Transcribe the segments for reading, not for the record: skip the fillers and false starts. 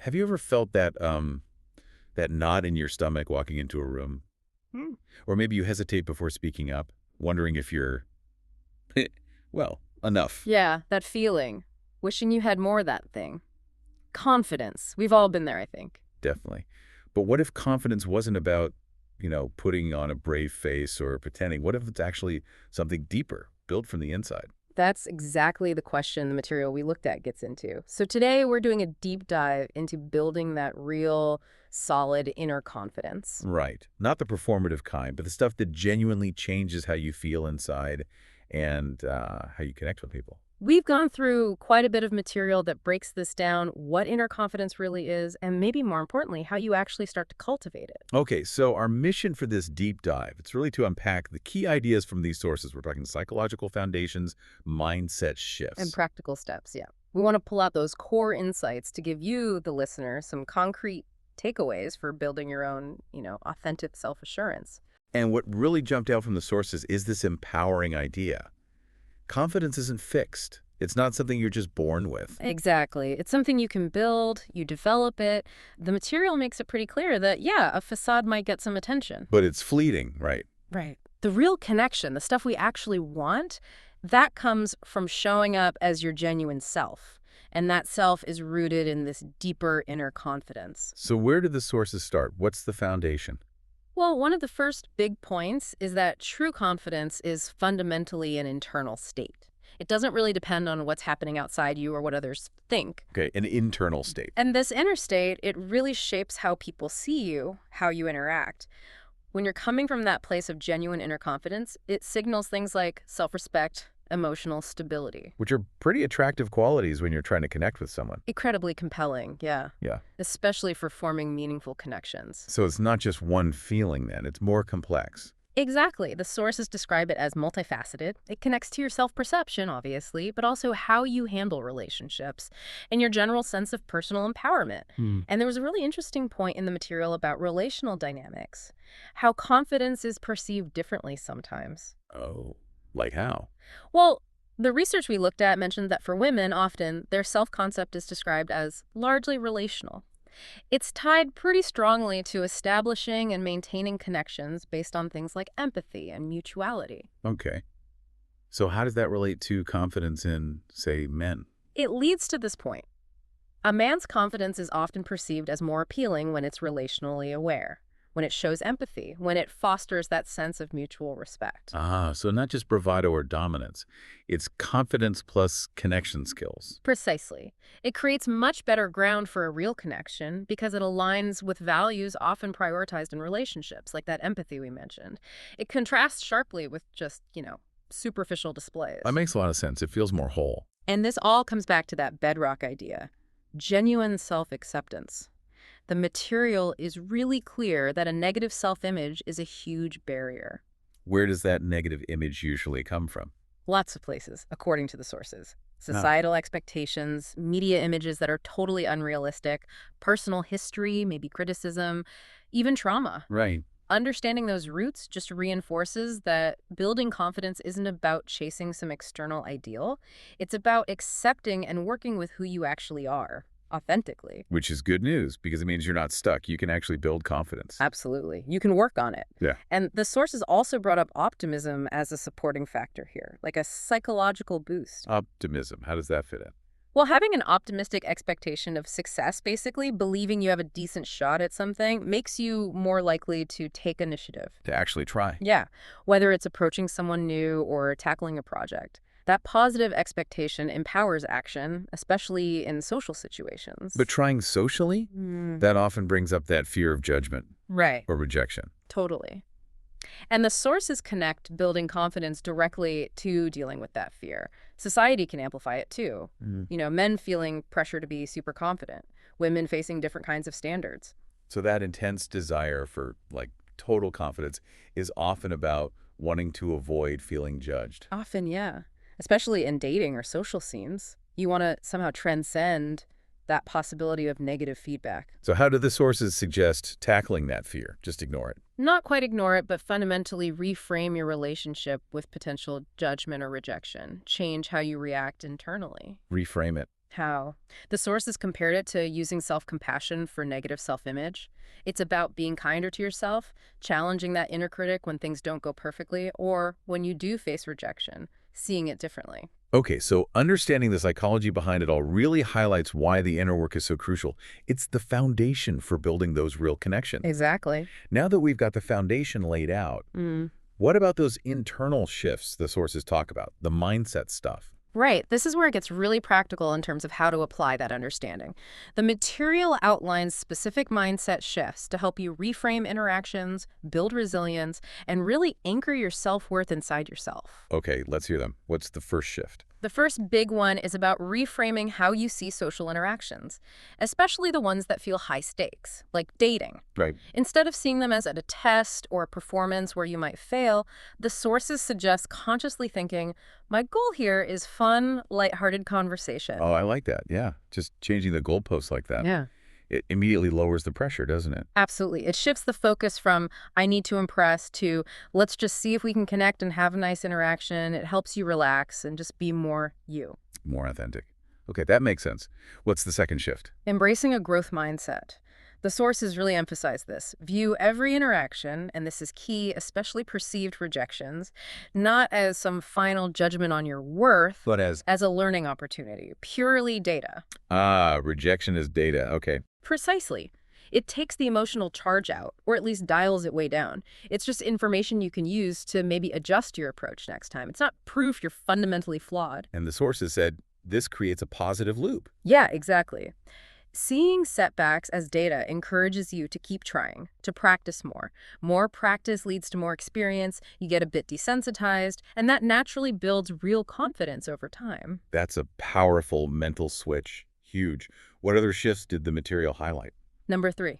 Have you ever felt that knot in your stomach walking into a room? Hmm. Or maybe you hesitate before speaking up, wondering if you're, well, enough. Yeah, that feeling. Wishing you had more of that thing. Confidence. We've all been there, I think. Definitely. But what if confidence wasn't about, putting on a brave face or pretending? What if it's actually something deeper, built from the inside? That's exactly the question the material we looked at gets into. So today we're doing a deep dive into building that real, solid inner confidence. Right. Not the performative kind, but the stuff that genuinely changes how you feel inside and how you connect with people. We've gone through quite a bit of material that breaks this down, what inner confidence really is, and maybe more importantly, how you actually start to cultivate it. Okay, so our mission for this deep dive, it's really to unpack the key ideas from these sources. We're talking psychological foundations, mindset And shifts. practical steps, yeah. We want to pull out those core insights to give you, the listener, some concrete takeaways for building your own, authentic self-assurance. And what really jumped out from the sources is this empowering idea. Confidence isn't fixed. It's not something you're just born with. Exactly. It's something you can build, you develop it. The material makes it pretty clear that, yeah, a facade might get some attention. But it's fleeting, right? Right. The real connection, the stuff we actually want, that comes from showing up as your genuine self. And that self is rooted in this deeper inner confidence. So where do the sources start? What's the foundation? Well, one of the first big points is that true confidence is fundamentally an internal state. It doesn't really depend on what's happening outside you or what others think. Okay, an internal state. And this inner state, it really shapes how people see you, how you interact. When you're coming from that place of genuine inner confidence, it signals things like self-respect, emotional stability. Which are pretty attractive qualities when you're trying to connect with someone. Incredibly compelling, yeah. Yeah. Especially for forming meaningful connections. So it's not just one feeling then, it's more complex. Exactly. The sources describe it as multifaceted. It connects to your self-perception, obviously, but also how you handle relationships and your general sense of personal empowerment. And there was a really interesting point in the material about relational dynamics, how confidence is perceived differently sometimes. Oh, like how? Well, the research we looked at mentioned that for women, often their self-concept is described as largely relational. It's tied pretty strongly to establishing and maintaining connections based on things like empathy and mutuality. Okay. So how does that relate to confidence in, say, men? It leads to this point. A man's confidence is often perceived as more appealing when it's relationally aware, when it shows empathy, when it fosters that sense of mutual respect. Ah, so not just bravado or dominance. It's confidence plus connection skills. Precisely. It creates much better ground for a real connection because it aligns with values often prioritized in relationships, like that empathy we mentioned. It contrasts sharply with just, superficial displays. That makes a lot of sense. It feels more whole. And this all comes back to that bedrock idea, genuine self-acceptance. The material is really clear that a negative self-image is a huge barrier. Where does that negative image usually come from? Lots of places, according to the sources. Ah, Societal expectations, media images that are totally unrealistic, personal history, maybe criticism, even trauma. right. Understanding those roots just reinforces that building confidence isn't about chasing some external ideal. It's about accepting and working with who you actually are, authentically. Which is good news because it means you're not stuck. You can actually build confidence. Absolutely. You can work on it. Yeah. And the sources also brought up optimism as a supporting factor here, like a psychological boost. Optimism. How does that fit in? Well, having an optimistic expectation of success, basically, believing you have a decent shot at something, makes you more likely to take initiative. To actually try. Yeah, whether it's approaching someone new or tackling a project. That positive expectation empowers action, especially in social situations. But trying socially, that often brings up that fear of judgment Right, or rejection. totally. And the sources connect building confidence directly to dealing with that fear. Society can amplify it too. Men feeling pressure to be super confident, women facing different kinds of standards. So that intense desire for total confidence is often about wanting to avoid feeling judged. Often, yeah. Especially in dating or social scenes. You want to somehow transcend that possibility of negative feedback. So how do the sources suggest tackling that fear? Just ignore it. Not quite ignore it, but fundamentally reframe your relationship with potential judgment or rejection. Change how you react internally. Reframe it. How? The sources compared it to using self-compassion for negative self-image. It's about being kinder to yourself, challenging that inner critic when things don't go perfectly, or when you do face rejection, seeing it differently. Okay, so understanding the psychology behind it all really highlights why the inner work is so crucial. It's the foundation for building those real connections. Exactly. Now that we've got the foundation laid out, Mm. what about those internal shifts the sources talk about, the mindset stuff? Right. This is where it gets really practical in terms of how to apply that understanding. The material outlines specific mindset shifts to help you reframe interactions, build resilience, and really anchor your self-worth inside yourself. Okay, let's hear them. What's the first shift? The first big one is about reframing how you see social interactions, especially the ones that feel high stakes, like dating. Right. Instead of seeing them as a test or a performance where you might fail, the sources suggest consciously thinking, my goal here is fun, lighthearted Oh, conversation. I like that. Yeah, just changing the goalposts like that. Yeah. It immediately lowers the pressure, doesn't it? Absolutely. It shifts the focus from I need to impress to let's just see if we can connect and have a nice interaction. It helps you relax and just be more you. More authentic. Okay, that makes sense. What's the second shift? Embracing a growth mindset. The sources really emphasize this. View every interaction, and this is key, especially perceived rejections, not as some final judgment on your worth, But as as a learning opportunity, purely data. rejection is data. Okay. Precisely. It takes the emotional charge out, or at least dials it way down. It's just information you can use to maybe adjust your approach next time. It's not proof you're fundamentally flawed. And the sources said this creates a positive loop. Yeah, exactly. Seeing setbacks as data encourages you to keep trying, to practice more. More practice leads to more experience, you get a bit desensitized, and that naturally builds real confidence over time. That's a powerful mental switch. Huge. What other shifts did the material highlight? Number 3,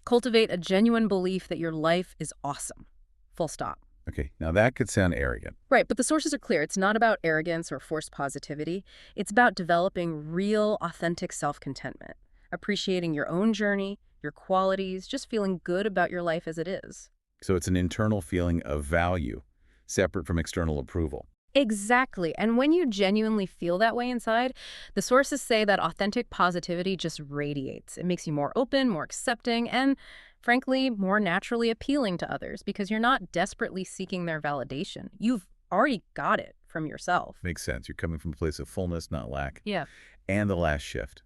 cultivate a genuine belief that your life is awesome. Full stop. Okay, now that could sound arrogant. Right, but the sources are clear. It's not about arrogance or forced positivity. It's about developing real, authentic self-contentment, appreciating your own journey, your qualities, just feeling good about your life as it is. So it's an internal feeling of value, separate from external approval. Exactly. And when you genuinely feel that way inside, the sources say that authentic positivity just radiates. It makes you more open, more accepting, and frankly, more naturally appealing to others because you're not desperately seeking their validation. You've already got it from yourself. Makes sense. You're coming from a place of fullness, not lack. Yeah. And the last shift.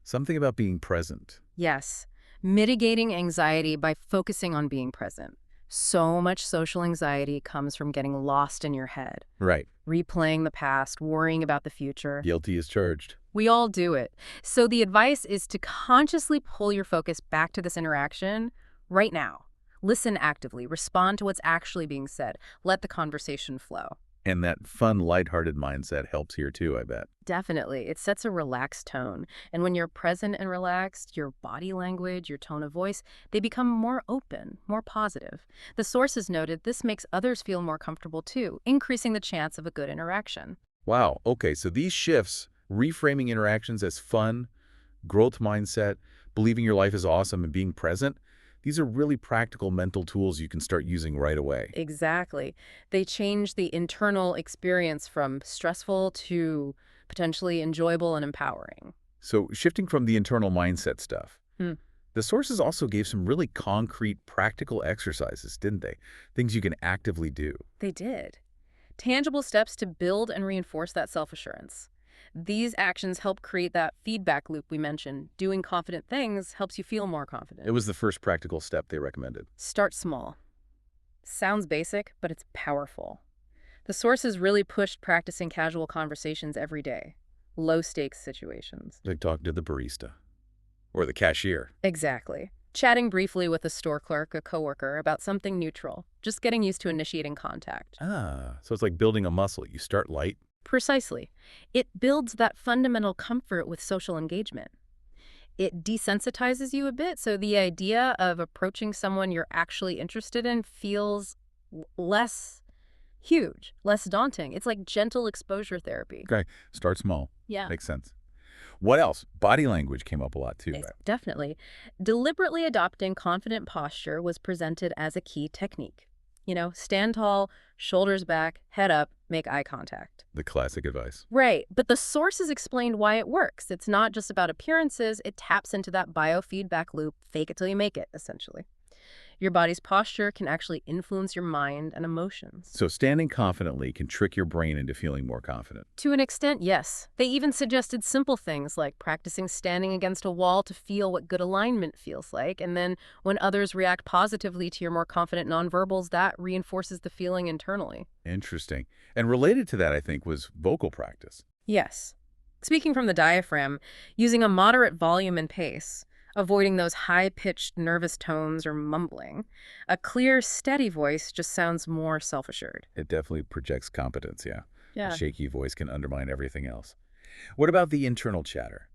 Something about being present. Yes. Mitigating anxiety by focusing on being present. So much social anxiety comes from getting lost in your head, Right. replaying the past, worrying about the future. Guilty as charged. We all do it. So the advice is to consciously pull your focus back to this interaction right now. Listen actively, respond to what's actually being said, let the conversation flow. And that fun, lighthearted mindset helps here too, I bet. Definitely. It sets a relaxed tone. And when you're present and relaxed, your body language, your tone of voice, they become more open, more positive. The sources noted this makes others feel more comfortable too, increasing the chance of a good interaction. Wow. Okay, so these shifts, reframing interactions as fun, growth mindset, believing your life is awesome, and being present, these are really practical mental tools you can start using right away. Exactly. They change the internal experience from stressful to potentially enjoyable and empowering. So shifting from the internal mindset stuff, Hmm. the sources also gave some really concrete, practical exercises, didn't they? Things you can actively do. They did. Tangible steps to build and reinforce that self-assurance. These actions help create that feedback loop we mentioned. Doing confident things helps you feel more It confident. was the first practical step they recommended. Start small. Sounds basic, but it's powerful. The sources really pushed practicing casual conversations every day. Low-stakes situations. Like talking to the barista or the cashier. Exactly. Chatting briefly with a store clerk, a coworker, about something neutral. Just getting used to initiating contact. So it's like building a muscle. You start light. Precisely. It builds that fundamental comfort with social engagement. It desensitizes you a bit, so the idea of approaching someone you're actually interested in feels less huge, less daunting. It's like gentle exposure therapy. Okay, start small. Yeah. Makes sense. What else? Body language came up a lot too, Yes, right? definitely. Deliberately adopting confident posture was presented as a key technique. Stand tall, shoulders back, head up, make eye contact. The classic advice. Right, but the sources explained why it works. It's not just about appearances, it taps into that biofeedback loop, fake it till you make it, essentially. Your body's posture can actually influence your mind and emotions. So standing confidently can trick your brain into feeling more confident. To an extent, yes. They even suggested simple things like practicing standing against a wall to feel what good alignment feels like, and then when others react positively to your more confident nonverbals, that reinforces the feeling internally. Interesting. And related to that, I think, was vocal practice. Yes. Speaking from the diaphragm, using a moderate volume and pace, avoiding those high-pitched nervous tones or mumbling. A clear, steady voice just sounds more self-assured. It definitely projects competence, yeah. A Yeah. shaky voice can undermine everything else. What about the internal chatter?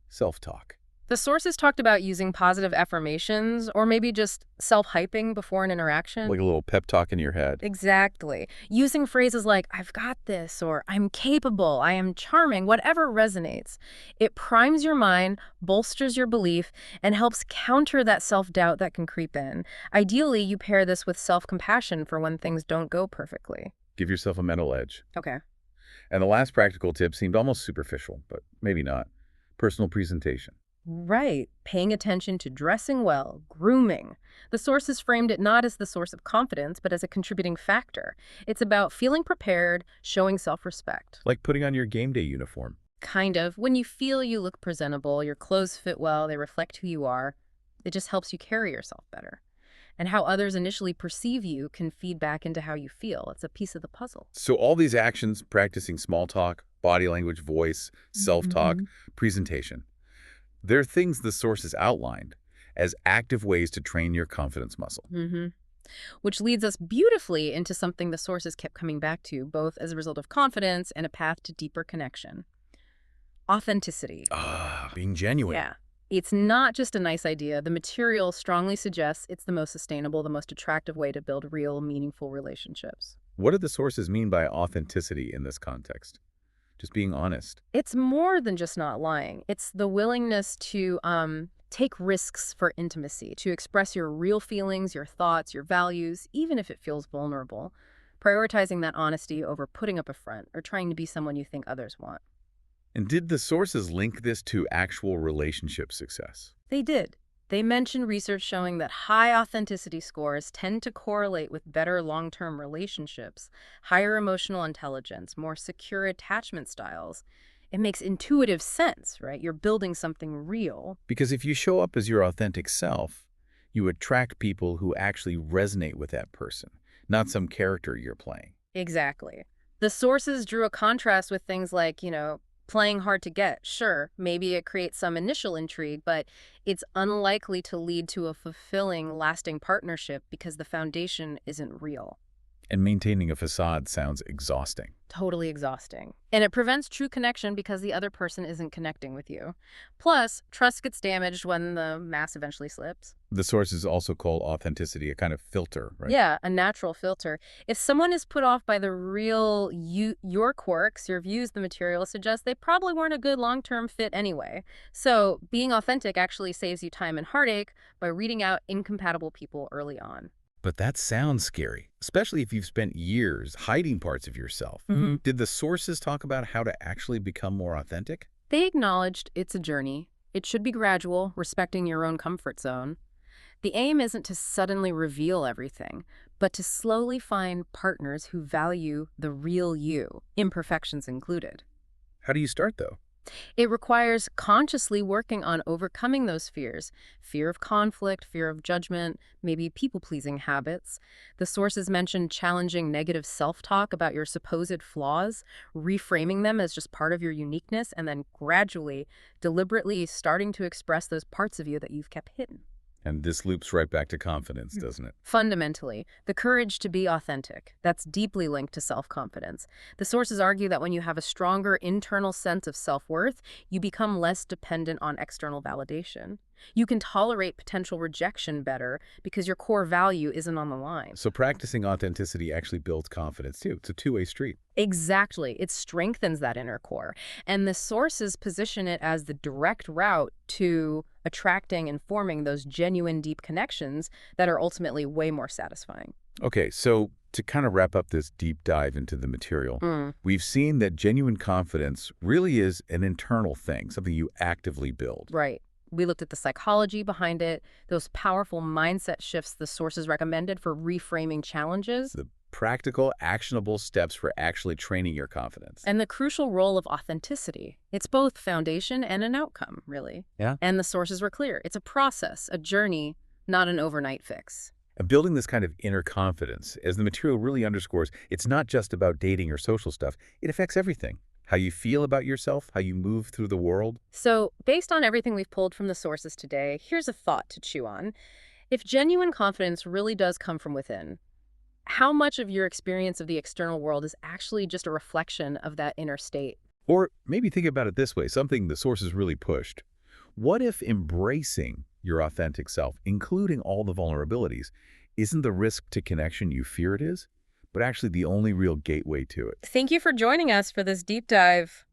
Self-talk. The sources talked about using positive affirmations or maybe just self-hyping before an interaction. Like a little pep talk in your head. Exactly. Using phrases like, I've got this, or I'm capable, I am charming, whatever resonates. It primes your mind, bolsters your belief, and helps counter that self-doubt that can creep in. Ideally, you pair this with self-compassion for when things don't go perfectly. Give yourself a mental edge. Okay. And the last practical tip seemed almost superficial, but maybe not. Personal presentation. Right. Paying attention to dressing well, grooming. The sources framed it not as the source of confidence, but as a contributing factor. It's about feeling prepared, showing self-respect. Like putting on your game day uniform. Kind of. When you feel you look presentable, your clothes fit well, they reflect who you are, it just helps you carry yourself better. And how others initially perceive you can feed back into how you feel. It's a piece of the puzzle. So all these actions, practicing small talk, body language, voice, self-talk, Mhm. presentation, they're things the sources outlined as active ways to train your confidence muscle. Mm-hmm. Which leads us beautifully into something the sources kept coming back to, both as a result of confidence and a path to deeper connection. Authenticity. Being genuine. Yeah. It's not just a nice idea. The material strongly suggests it's the most sustainable, the most attractive way to build real, meaningful relationships. What do the sources mean by authenticity in this context? Just being honest. It's more than just not lying. It's the willingness to take risks for intimacy, to express your real feelings, your thoughts, your values, even if it feels vulnerable. Prioritizing that honesty over putting up a front or trying to be someone you think others want. And did the sources link this to actual relationship success? They did. They mentioned research showing that high authenticity scores tend to correlate with better long-term relationships, higher emotional intelligence, more secure attachment styles. It makes intuitive sense, right? You're building something real. Because if you show up as your authentic self, you attract people who actually resonate with that person, not some character you're playing. Exactly. The sources drew a contrast with things like, playing hard to get. Sure, maybe it creates some initial intrigue, but it's unlikely to lead to a fulfilling, lasting partnership because the foundation isn't real. And maintaining a facade sounds exhausting. Totally exhausting. And it prevents true connection because the other person isn't connecting with you. Plus, trust gets damaged when the mask eventually slips. The sources also call authenticity a kind of filter, right? Yeah, a natural filter. If someone is put off by the real you, your quirks, your views, the material suggests they probably weren't a good long-term fit anyway. So being authentic actually saves you time and heartache by reading out incompatible people early on. But that sounds scary, especially if you've spent years hiding parts of yourself. Mm-hmm. Did the sources talk about how to actually become more authentic? They acknowledged it's a journey. It should be gradual, respecting your own comfort zone. The aim isn't to suddenly reveal everything, but to slowly find partners who value the real you, imperfections included. How do you start, though? It requires consciously working on overcoming those fears. Fear of conflict, fear of judgment, maybe people-pleasing habits. The sources mention challenging negative self-talk about your supposed flaws, reframing them as just part of your uniqueness, and then gradually, deliberately starting to express those parts of you that you've kept hidden. And this loops right back to confidence, doesn't it? Fundamentally, the courage to be authentic, that's deeply linked to self-confidence. The sources argue that when you have a stronger internal sense of self-worth, you become less dependent on external validation. You can tolerate potential rejection better because your core value isn't on the line. So practicing authenticity actually builds confidence, too. It's a two-way street. Exactly. It strengthens that inner core. And the sources position it as the direct route to attracting and forming those genuine, deep connections that are ultimately way more satisfying. Okay, so to kind of wrap up this deep dive into the material, Mm, we've seen that genuine confidence really is an internal thing, something you actively build. right. We looked at the psychology behind it, those powerful mindset shifts the sources recommended for reframing challenges, The practical, actionable steps for actually training your confidence. and the crucial role of authenticity. It's both foundation and an outcome, really. Yeah? And the sources were clear. It's a process, a journey, not an overnight fix. And building this kind of inner confidence, as the material really underscores, it's not just about dating or social stuff. It affects everything. How you feel about yourself, how you move through the world. So, based on everything we've pulled from the sources today, here's a thought to chew on. If genuine confidence really does come from within, how much of your experience of the external world is actually just a reflection of that inner state? Or maybe think about it this way, something the sources really pushed. What if embracing your authentic self, including all the vulnerabilities, isn't the risk to connection you fear it is, but actually the only real gateway to it? Thank you for joining us for this deep dive.